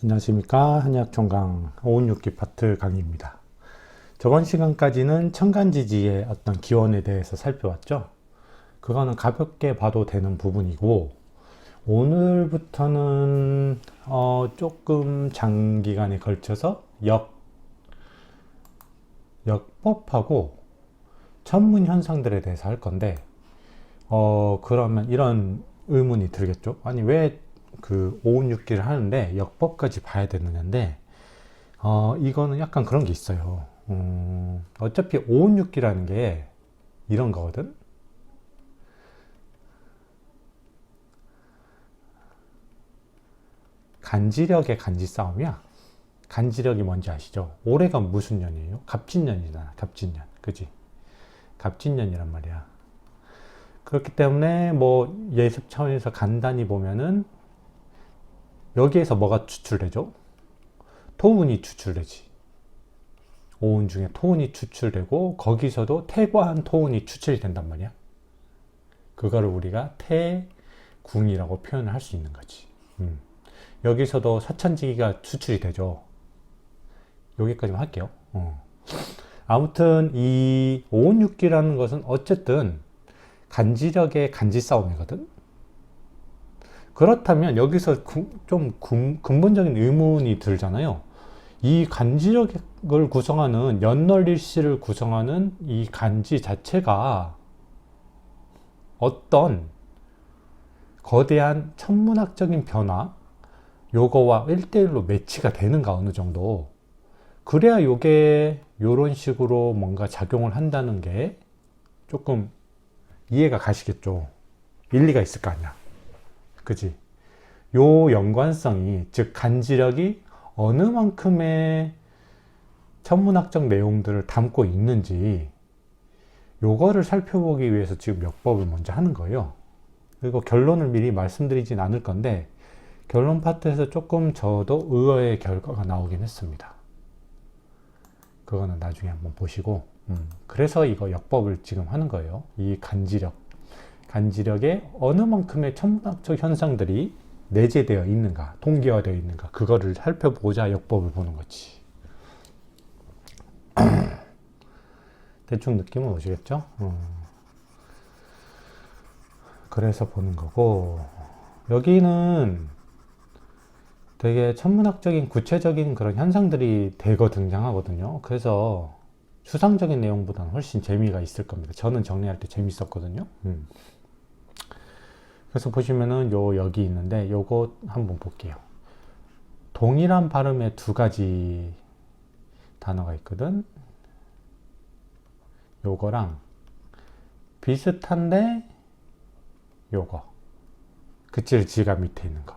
안녕하십니까. 한의학총강 오은육기 파트 강의입니다. 저번 시간까지는 천간지지의 어떤 기원에 대해서 살펴봤죠. 그거는 가볍게 봐도 되는 부분이고, 오늘부터는 조금 장기간에 걸쳐서 역법하고 천문 현상들에 대해서 할 건데, 그러면 이런 의문이 들겠죠. 아니, 왜 그 오운육기를 하는데 역법까지 봐야 되느냐인데, 이거는 약간 그런 게 있어요. 어차피 오운육기라는 게 이런 거거든. 간지력의 간지 싸움이야. 간지력이 뭔지 아시죠? 올해가 무슨 년이에요? 갑진년이잖아. 갑진년. 그지? 갑진년이란 말이야. 그렇기 때문에 뭐 예습 차원에서 간단히 보면은 여기에서 뭐가 추출되죠? 토운이 추출되지. 오운 중에 토운이 추출되고 거기서도 태과한 토운이 추출이 된단 말이야. 그거를 우리가 태궁이라고 표현을 할 수 있는 거지. 여기서도 사천지기가 추출이 되죠. 여기까지만 할게요. 아무튼 이 오운육기라는 것은 어쨌든 간지력의 간지 싸움이거든. 그렇다면 여기서 좀 근본적인 의문이 들잖아요. 이 간지력을 구성하는 연널일시를 구성하는 이 간지 자체가 어떤 거대한 천문학적인 변화 요거와 1대1로 매치가 되는가 어느 정도. 그래야 요게 요런 식으로 뭔가 작용을 한다는 게 조금 이해가 가시겠죠. 일리가 있을 거 아니야. 그지? 요 연관성이, 즉 간지력이 어느 만큼의 천문학적 내용들을 담고 있는지 요거를 살펴보기 위해서 지금 역법을 먼저 하는 거예요. 그리고 결론을 미리 말씀드리진 않을 건데 결론 파트에서 조금 저도 의외의 결과가 나오긴 했습니다. 그거는 나중에 한번 보시고, 그래서 이거 역법을 지금 하는 거예요. 이 간지력에 어느 만큼의 천문학적 현상들이 내재되어 있는가, 동기화되어 있는가, 그거를 살펴보자 역법을 보는 거지. 대충 느낌은 오시겠죠? 그래서 보는 거고, 여기는 되게 천문학적인 구체적인 그런 현상들이 대거 등장하거든요. 그래서 추상적인 내용보다는 훨씬 재미가 있을 겁니다. 저는 정리할 때 재밌었거든요. 그래서 보시면은 여기 있는데 요거 한번 볼게요. 동일한 발음의 두 가지 단어가 있거든. 요거랑 비슷한데 요거 그칠지가 밑에 있는 거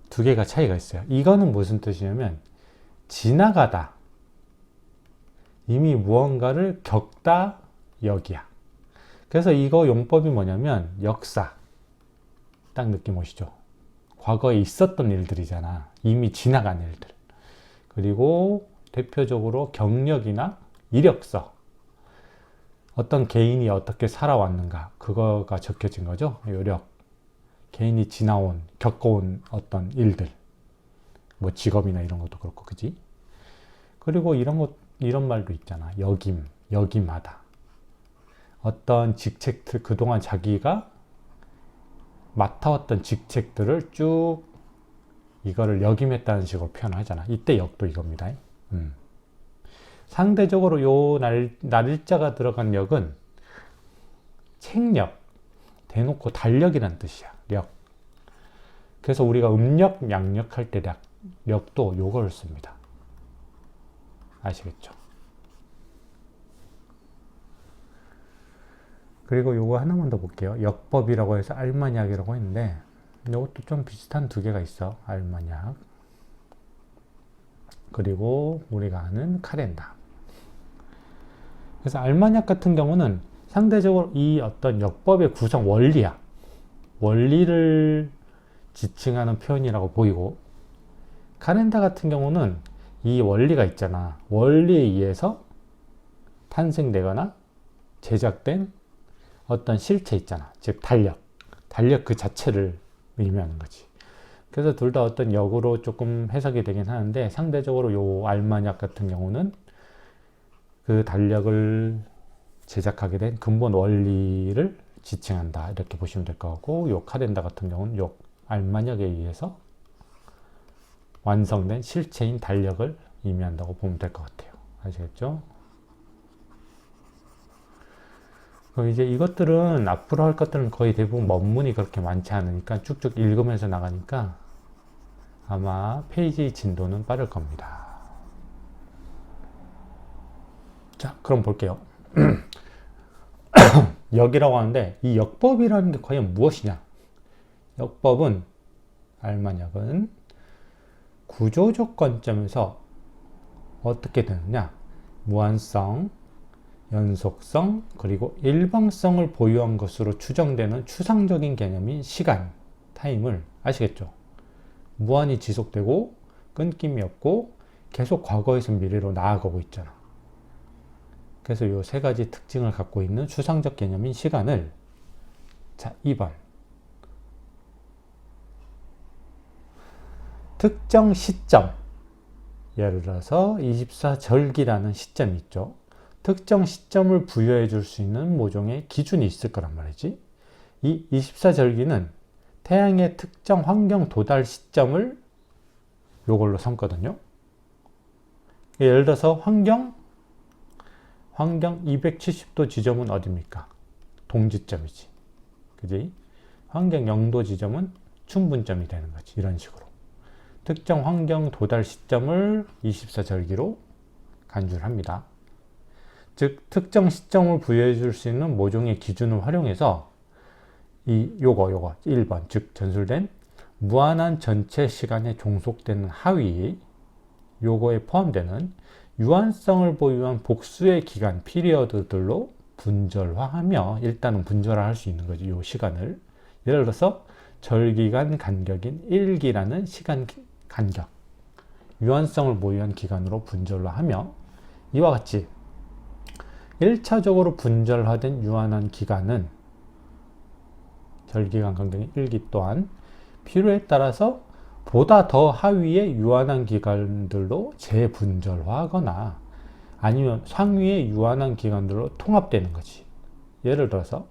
두 개가 차이가 있어요. 이거는 무슨 뜻이냐면 지나가다, 이미 무언가를 겪다, 여기야. 그래서 이거 용법이 뭐냐면 역사, 딱 느낌 오시죠? 과거에 있었던 일들이잖아. 이미 지나간 일들. 그리고 대표적으로 경력이나 이력서, 어떤 개인이 어떻게 살아왔는가, 그거가 적혀진 거죠. 요력, 개인이 지나온, 겪어온 어떤 일들, 뭐 직업이나 이런 것도 그렇고, 그지? 그리고 이런 말도 있잖아. 역임하다. 어떤 직책들, 그동안 자기가 맡아왔던 직책들을 쭉 이거를 역임했다는 식으로 표현하잖아. 이때 역도 이겁니다. 상대적으로 요 날짜가 들어간 역은 책력, 대놓고 달력이란 뜻이야. 력. 그래서 우리가 음력, 양력 할 때 력도 요걸 씁니다. 아시겠죠? 그리고 요거 하나만 더 볼게요. 역법이라고 해서 알마니악이라고 했는데 요것도 좀 비슷한 두 개가 있어. 알마니악. 그리고 우리가 아는 카렌다. 그래서 알마니악 같은 경우는 상대적으로 이 어떤 역법의 구성 원리야. 원리를 지칭하는 표현이라고 보이고, 카렌다 같은 경우는 이 원리가 있잖아. 원리에 의해서 탄생되거나 제작된 어떤 실체 있잖아. 즉 달력 그 자체를 의미하는 거지. 그래서 둘 다 어떤 역으로 조금 해석이 되긴 하는데, 상대적으로 요 알마니악 같은 경우는 그 달력을 제작하게 된 근본 원리를 지칭한다, 이렇게 보시면 될 것 같고, 요 카렌다 같은 경우는 요 알마니악에 의해서 완성된 실체인 달력을 의미한다고 보면 될 것 같아요. 아시겠죠? 그럼 이제 이것들은 앞으로 할 것들은 거의 대부분 원문이 그렇게 많지 않으니까 쭉쭉 읽으면서 나가니까 아마 페이지 진도는 빠를 겁니다. 자, 그럼 볼게요. 역이라고 하는데, 이 역법이라는 게 과연 무엇이냐? 역법은, 알마니악은 구조적 관점에서 어떻게 되느냐? 무한성, 연속성, 그리고 일방성을 보유한 것으로 추정되는 추상적인 개념인 시간, 타임을, 아시겠죠? 무한히 지속되고 끊김이 없고 계속 과거에서 미래로 나아가고 있잖아. 그래서 이 세 가지 특징을 갖고 있는 추상적 개념인 시간을, 자, 2번. 특정 시점. 예를 들어서 24절기라는 시점이 있죠. 특정 시점을 부여해 줄 수 있는 모종의 기준이 있을 거란 말이지. 이 24절기는 태양의 특정 환경 도달 시점을 요걸로 삼거든요. 예를 들어서 환경 270도 지점은 어디입니까? 동지점이지. 그지? 환경 0도 지점은 충분점이 되는 거지. 이런 식으로. 특정 환경 도달 시점을 24절기로 간주를 합니다. 즉, 특정 시점을 부여해 줄 수 있는 모종의 기준을 활용해서 요거 1번, 즉 전술된 무한한 전체 시간에 종속되는 하위, 요거에 포함되는 유한성을 보유한 복수의 기간, 피리어드들로 분절화하며, 일단은 분절화할 수 있는 거지, 요 시간을. 예를 들어서 절기간 간격인 1기라는 시간 간격, 유한성을 보유한 기간으로 분절화하며, 이와 같이 1차적으로 분절화된 유한한 기간은 절기간 간격인 1기 또한 필요에 따라서 보다 더 하위의 유한한 기간들로 재분절화하거나 아니면 상위의 유한한 기간들로 통합되는 거지. 예를 들어서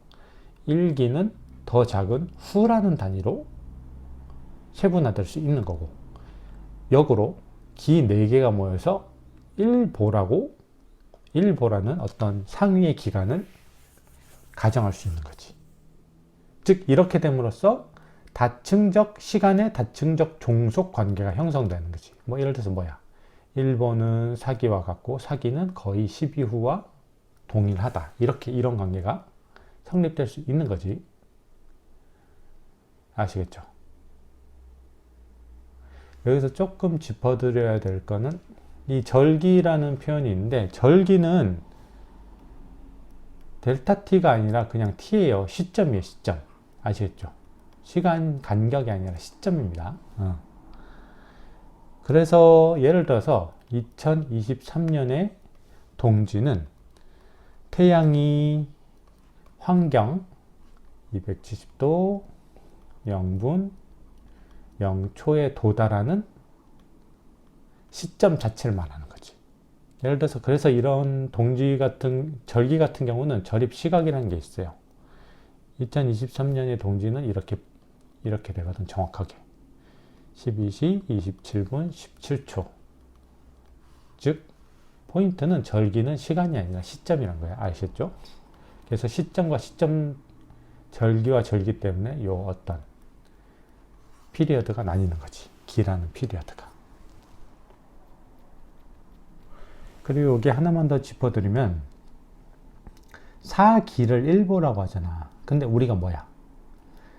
1기는 더 작은 후라는 단위로 세분화될 수 있는 거고, 역으로 기 4개가 모여서 1보라는 어떤 상위의 기간을 가정할 수 있는 거지. 즉, 이렇게 됨으로써 다층적 시간의 다층적 종속 관계가 형성되는 거지. 뭐 예를 들어서 뭐야? 1번은 사기와 같고 사기는 거의 12후와 동일하다. 이런 관계가 성립될 수 있는 거지. 아시겠죠? 여기서 조금 짚어드려야 될 거는 이 절기라는 표현이 있는데, 절기는 델타 t가 아니라 그냥 t예요. 시점이에요, 시점. 아시겠죠? 시간 간격이 아니라 시점입니다. 그래서 예를 들어서 2023년의 동지는 태양이 환경 270도 0분 0초에 도달하는 시점 자체를 말하는 거지. 예를 들어서 그래서 이런 절기 같은 경우는 절입 시각이라는 게 있어요. 2023년의 동지는 이렇게 되거든, 정확하게. 12시 27분 17초. 즉, 포인트는 절기는 시간이 아니라 시점이란 거야. 아시겠죠? 그래서 시점과 시점, 절기와 절기 때문에 요 어떤 피리어드가 나뉘는 거지. 기라는 피리어드가. 그리고 여기 하나만 더 짚어드리면, 사기를 일보라고 하잖아. 근데 우리가 뭐야?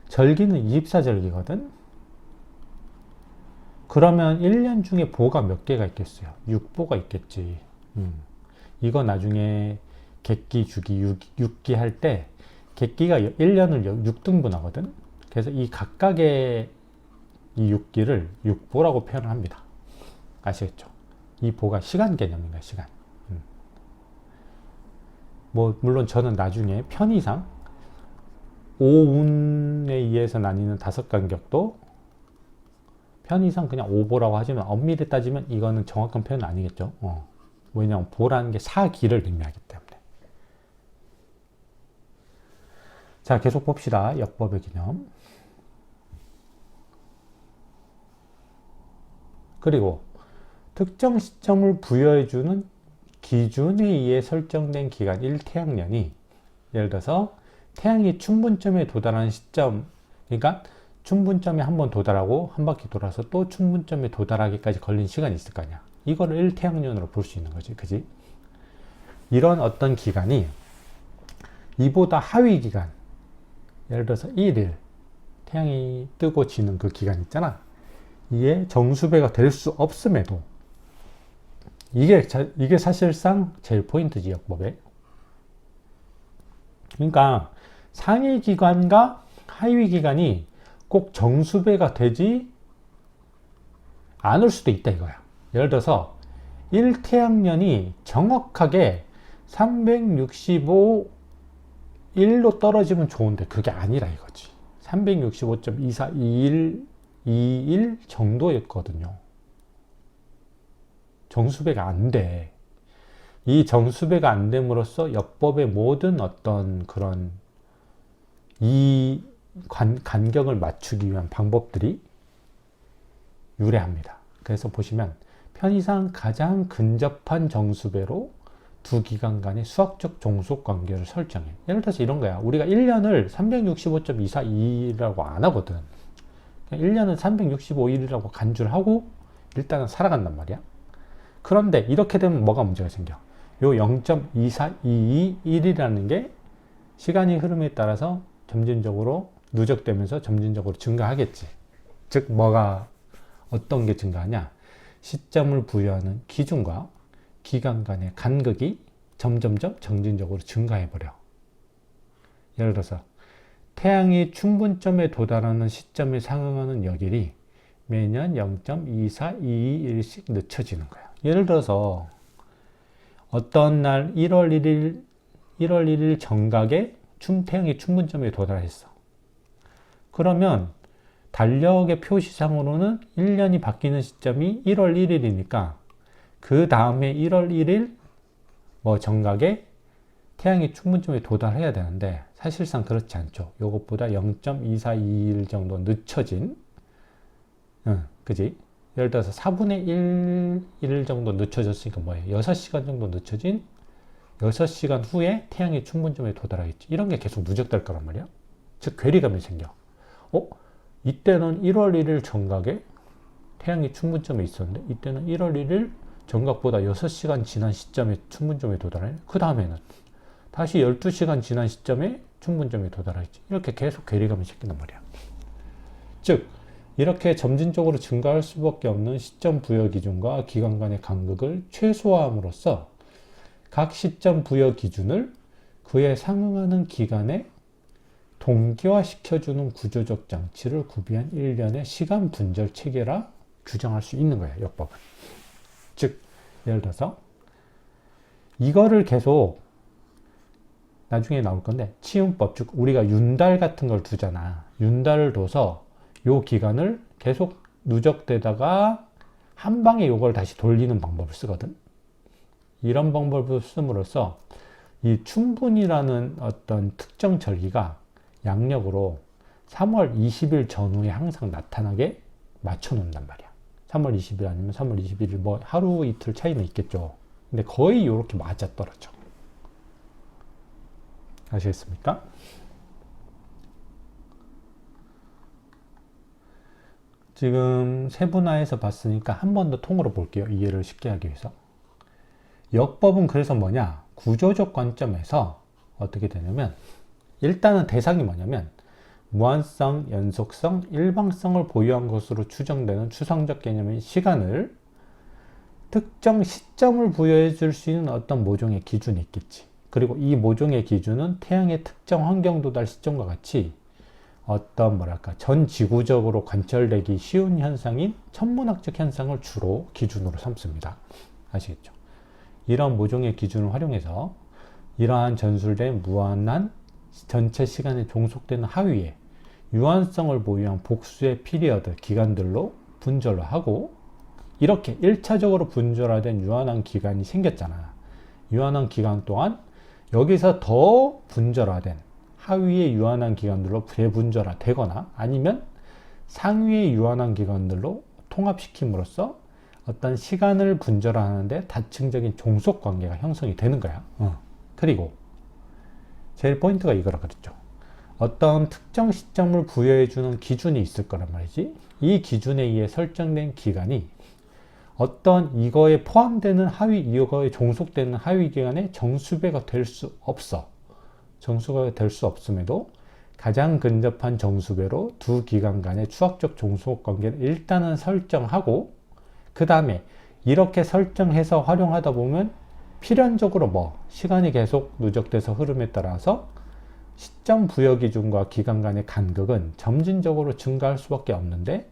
절기는 24절기거든? 그러면 1년 중에 보가 몇 개가 있겠어요? 6보가 있겠지. 이거 나중에 객기, 주기, 6기 할 때 객기가 1년을 6등분 하거든? 그래서 이 각각의 이 6기를 6보라고 표현을 합니다. 아시겠죠? 이 보가 시간 개념입니다, 시간. 물론 저는 나중에 편의상 오운에 의해서 나뉘는 5간격도 편의상 그냥 오보라고 하지만 엄밀히 따지면 이거는 정확한 표현은 아니겠죠. 왜냐하면 보라는 게 사기를 의미하기 때문에. 자, 계속 봅시다. 역법의 개념. 그리고 특정 시점을 부여해주는 기준에 의해 설정된 기간 1태양년이, 예를 들어서 태양이 춘분점에 도달하는 시점, 그러니까 춘분점에 한번 도달하고 한 바퀴 돌아서 또 춘분점에 도달하기까지 걸린 시간이 있을 거 아니야. 이거를 1태양년으로 볼 수 있는 거지. 그지? 이런 어떤 기간이 이보다 하위 기간, 예를 들어서 1일, 태양이 뜨고 지는 그 기간 있잖아. 이게 정수배가 될 수 없음에도, 이게 사실상 제일 포인트지, 역법에. 그러니까 상위 기간과 하위 기간이 꼭 정수배가 되지 않을 수도 있다 이거야. 예를 들어서 1태양년이 정확하게 365일로 떨어지면 좋은데 그게 아니라 이거지. 365.2421 정도였거든요. 정수배가 안 돼. 이 정수배가 안 됨으로써 역법의 모든 어떤 그런 이 간격을 맞추기 위한 방법들이 유래합니다. 그래서 보시면 편의상 가장 근접한 정수배로 두 기간 간의 수학적 종속 관계를 설정해. 예를 들어서 이런 거야. 우리가 1년을 365.242라고 안 하거든. 1년은 365일이라고 간주를 하고 일단은 살아간단 말이야. 그런데 이렇게 되면 뭐가 문제가 생겨? 요 0.24221이라는 게 시간이 흐름에 따라서 점진적으로 누적되면서 점진적으로 증가하겠지. 즉 뭐가 어떤 게 증가하냐? 시점을 부여하는 기준과 기간 간의 간극이 점점점 점진적으로 증가해버려. 예를 들어서 태양이 춘분점에 도달하는 시점에 상응하는 여길이 매년 0.24221씩 늦춰지는 거야. 예를 들어서 어떤 날 1월 1일 정각에 태양이 춘분점에 도달했어. 그러면 달력의 표시상으로는 1년이 바뀌는 시점이 1월 1일이니까 그 다음에 1월 1일 정각에 태양이 춘분점에 도달해야 되는데 사실상 그렇지 않죠. 이것보다 0.2421 정도 늦춰진, 그지? 예를 들어서 4분의 1 정도 늦춰졌으니까 뭐예요? 6시간 정도 늦춰진 6시간 후에 태양이 춘분점에 도달하겠지. 이런 게 계속 누적될 거란 말이야. 즉 괴리감이 생겨. 이때는 1월 1일 정각에 태양이 춘분점에 있었는데 이때는 1월 1일 정각보다 6시간 지난 시점에 춘분점에 도달해. 그 다음에는 다시 12시간 지난 시점에 춘분점에 도달하겠지. 이렇게 계속 괴리감이 생긴단 말이야. 즉 이렇게 점진적으로 증가할 수밖에 없는 시점 부여 기준과 기간 간의 간극을 최소화함으로써 각 시점 부여 기준을 그에 상응하는 기간에 동기화시켜주는 구조적 장치를 구비한 일련의 시간 분절 체계라 규정할 수 있는 거예요, 역법은. 즉, 예를 들어서 이거를 계속 나중에 나올 건데 치운법, 즉 우리가 윤달 같은 걸 두잖아. 윤달을 둬서 요 기간을 계속 누적되다가 한 방에 요걸 다시 돌리는 방법을 쓰거든. 이런 방법을 씀으로써 이 춘분이라는 어떤 특정 절기가 양력으로 3월 20일 전후에 항상 나타나게 맞춰 놓는단 말이야. 3월 20일 아니면 3월 21일 하루 이틀 차이는 있겠죠. 근데 거의 이렇게 맞아 떨어져. 아시겠습니까? 지금 세분화해서 봤으니까 한 번 더 통으로 볼게요. 이해를 쉽게 하기 위해서. 역법은 그래서 뭐냐? 구조적 관점에서 어떻게 되냐면 일단은 대상이 뭐냐면 무한성, 연속성, 일방성을 보유한 것으로 추정되는 추상적 개념인 시간을 특정 시점을 부여해 줄 수 있는 어떤 모종의 기준이 있겠지. 그리고 이 모종의 기준은 태양의 특정 환경 도달 시점과 같이 어떤 전 지구적으로 관철되기 쉬운 현상인 천문학적 현상을 주로 기준으로 삼습니다. 아시겠죠? 이런 모종의 기준을 활용해서 이러한 전술된 무한한 전체 시간에 종속되는 하위에 유한성을 보유한 복수의 피리어드 기간들로 분절로 하고 이렇게 1차적으로 분절화된 유한한 기관이 생겼잖아. 유한한 기관 동안 여기서 더 분절화된 하위의 유한한 기관들로 재분절화 되거나 아니면 상위의 유한한 기관들로 통합시킴으로써 어떤 시간을 분절하는데 다층적인 종속 관계가 형성이 되는 거야. 그리고 제일 포인트가 이거라 그랬죠. 어떤 특정 시점을 부여해주는 기준이 있을 거란 말이지. 이 기준에 의해 설정된 기간이 어떤 이거에 포함되는 하위, 이거에 종속되는 하위 기간의 정수배가 될 수 없어. 정수가 될 수 없음에도 가장 근접한 정수배로 두 기간 간의 추학적 종속 관계를 일단은 설정하고 그 다음에 이렇게 설정해서 활용하다 보면 필연적으로 시간이 계속 누적돼서 흐름에 따라서 시점 부여 기준과 기간 간의 간극은 점진적으로 증가할 수밖에 없는데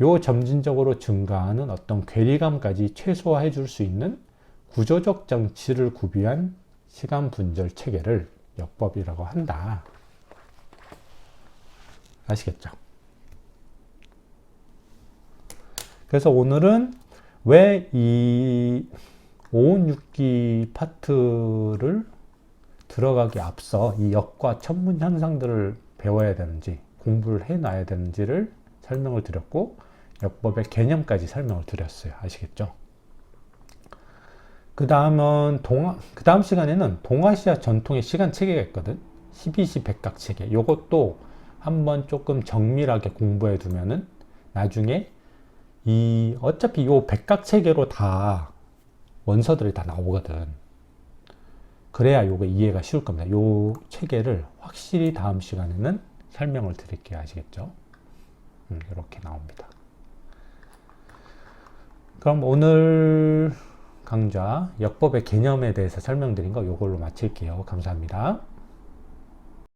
요 점진적으로 증가하는 어떤 괴리감까지 최소화해 줄 수 있는 구조적 장치를 구비한 시간 분절 체계를 역법이라고 한다. 아시겠죠? 그래서 오늘은 왜 이 5운6기 파트를 들어가기 앞서 이 역과 천문 현상들을 배워야 되는지 공부를 해놔야 되는지를 설명을 드렸고 역법의 개념까지 설명을 드렸어요. 아시겠죠? 그 다음 시간에는 동아시아 전통의 시간 체계가 있거든. 12시 백각 체계. 요것도 한번 조금 정밀하게 공부해 두면은 나중에 어차피 요 백각 체계로 다 원서들이 다 나오거든. 그래야 요거 이해가 쉬울 겁니다. 요 체계를 확실히 다음 시간에는 설명을 드릴게요. 아시겠죠? 이렇게 나옵니다. 그럼 오늘 강좌 역법의 개념에 대해서 설명드린 거 요걸로 마칠게요. 감사합니다.